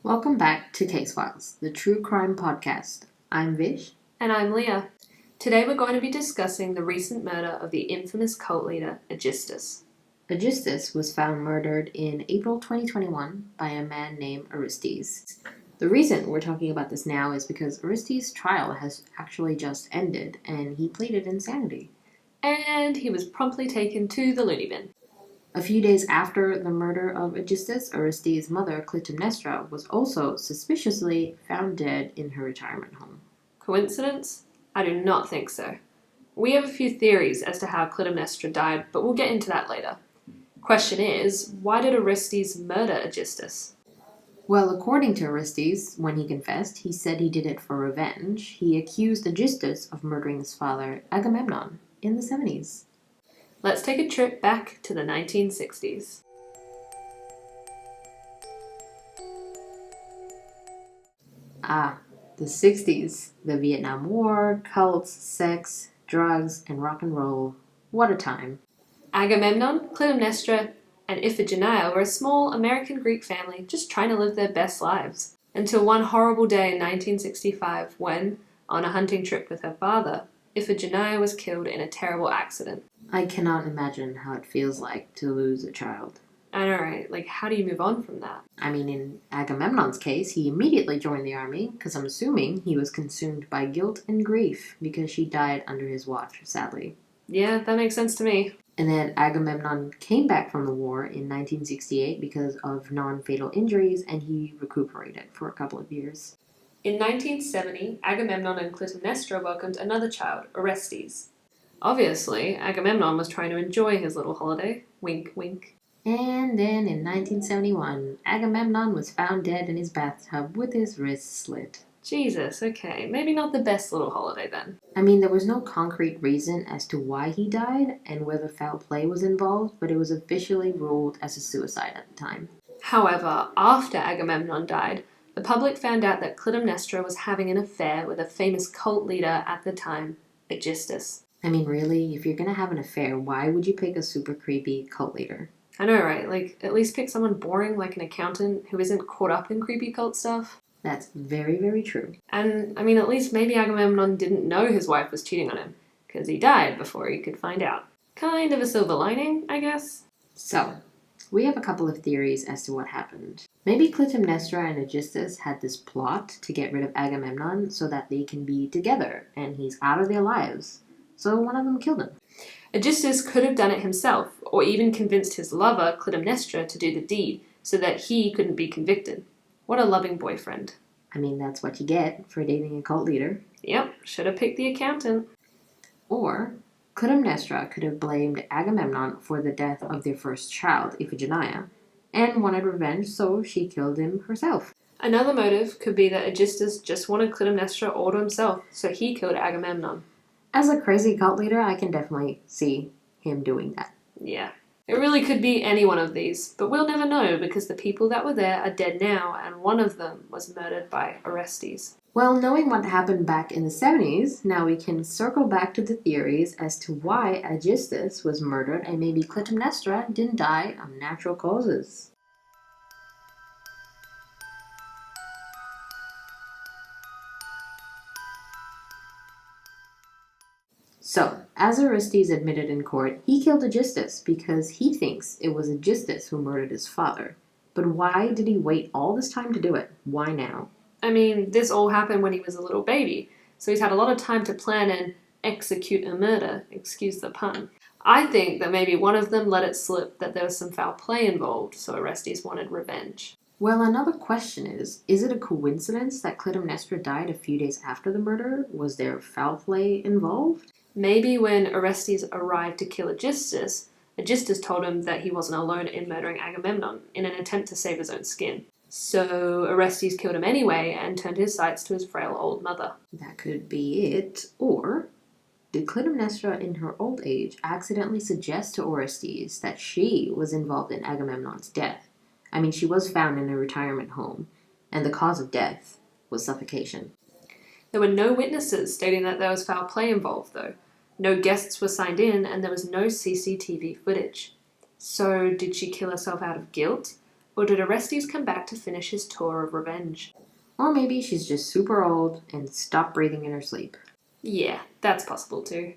Welcome back to Case Files, the true crime podcast. I'm Vish. And I'm Leah. Today we're going to be discussing the recent murder of the infamous cult leader, Orestes. Orestes was found murdered in April 2021 by a man named Orestes. The reason we're talking about this now is because Orestes' trial has actually just ended, and he pleaded insanity. And he was promptly taken to the loony bin. A few days after the murder of Orestes, Orestes' mother, Clytemnestra, was also suspiciously found dead in her retirement home. Coincidence? I do not think so. We have a few theories as to how Clytemnestra died, but we'll get into that later. Question is, why did Orestes murder Orestes? Well, according to Orestes, when he confessed, he said he did it for revenge. He accused Orestes of murdering his father, Agamemnon, in the 70s. Let's take a trip back to the 1960s. The 60s. The Vietnam War, cults, sex, drugs, and rock and roll. What a time. Agamemnon, Clytemnestra, and Iphigenia were a small American-Greek family just trying to live their best lives. Until one horrible day in 1965 when, on a hunting trip with her father, Iphigenia was killed in a terrible accident. I cannot imagine how it feels like to lose a child. I know, right? Like, how do you move on from that? I mean, in Agamemnon's case, he immediately joined the army because I'm assuming he was consumed by guilt and grief because she died under his watch, sadly. Yeah, that makes sense to me. And then Agamemnon came back from the war in 1968 because of non-fatal injuries, and he recuperated for a couple of years. In 1970, Agamemnon and Clytemnestra welcomed another child, Orestes. Obviously, Agamemnon was trying to enjoy his little holiday. Wink, wink. And then in 1971, Agamemnon was found dead in his bathtub with his wrists slit. Jesus, okay. Maybe not the best little holiday then. I mean, there was no concrete reason as to why he died and whether foul play was involved, but it was officially ruled as a suicide at the time. However, after Agamemnon died, the public found out that Clytemnestra was having an affair with a famous cult leader at the time, Orestes. I mean, really, if you're gonna have an affair, why would you pick a super creepy cult leader? I know, right? Like, at least pick someone boring like an accountant who isn't caught up in creepy cult stuff. That's very, very true. And, I mean, at least maybe Agamemnon didn't know his wife was cheating on him, because he died before he could find out. Kind of a silver lining, I guess. So, we have a couple of theories as to what happened. Maybe Clytemnestra and Orestes had this plot to get rid of Agamemnon so that they can be together and he's out of their lives. So one of them killed him. Orestes could have done it himself, or even convinced his lover, Clytemnestra, to do the deed, so that he couldn't be convicted. What a loving boyfriend. I mean, that's what you get for dating a cult leader. Yep, should have picked the accountant. Or Clytemnestra could have blamed Agamemnon for the death of their first child, Iphigenia, and wanted revenge, so she killed him herself. Another motive could be that Orestes just wanted Clytemnestra all to himself, so he killed Agamemnon. As a crazy cult leader, I can definitely see him doing that. Yeah. It really could be any one of these, but we'll never know because the people that were there are dead now, and one of them was murdered by Orestes. Well, knowing what happened back in the 70s, now we can circle back to the theories as to why Orestes was murdered and maybe Clytemnestra didn't die of natural causes. So, as Orestes admitted in court, he killed Orestes because he thinks it was Orestes who murdered his father. But why did he wait all this time to do it? Why now? I mean, this all happened when he was a little baby, so he's had a lot of time to plan and execute a murder, excuse the pun. I think that maybe one of them let it slip that there was some foul play involved, so Orestes wanted revenge. Well, another question is it a coincidence that Clytemnestra died a few days after the murder? Was there foul play involved? Maybe when Orestes arrived to kill Orestes, Orestes told him that he wasn't alone in murdering Agamemnon in an attempt to save his own skin. So Orestes killed him anyway and turned his sights to his frail old mother. That could be it. Or did Clytemnestra in her old age accidentally suggest to Orestes that she was involved in Agamemnon's death? I mean, she was found in a retirement home, and the cause of death was suffocation. There were no witnesses stating that there was foul play involved, though. No guests were signed in, and there was no CCTV footage. So, did she kill herself out of guilt? Or did Orestes come back to finish his tour of revenge? Or maybe she's just super old and stopped breathing in her sleep. Yeah, that's possible too.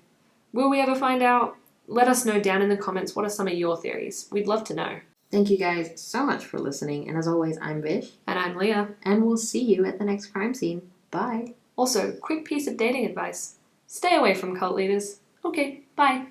Will we ever find out? Let us know down in the comments what are some of your theories. We'd love to know. Thank you guys so much for listening, and as always, I'm Vish. And I'm Leah. And we'll see you at the next crime scene. Bye. Also, quick piece of dating advice. Stay away from cult leaders. Okay, bye.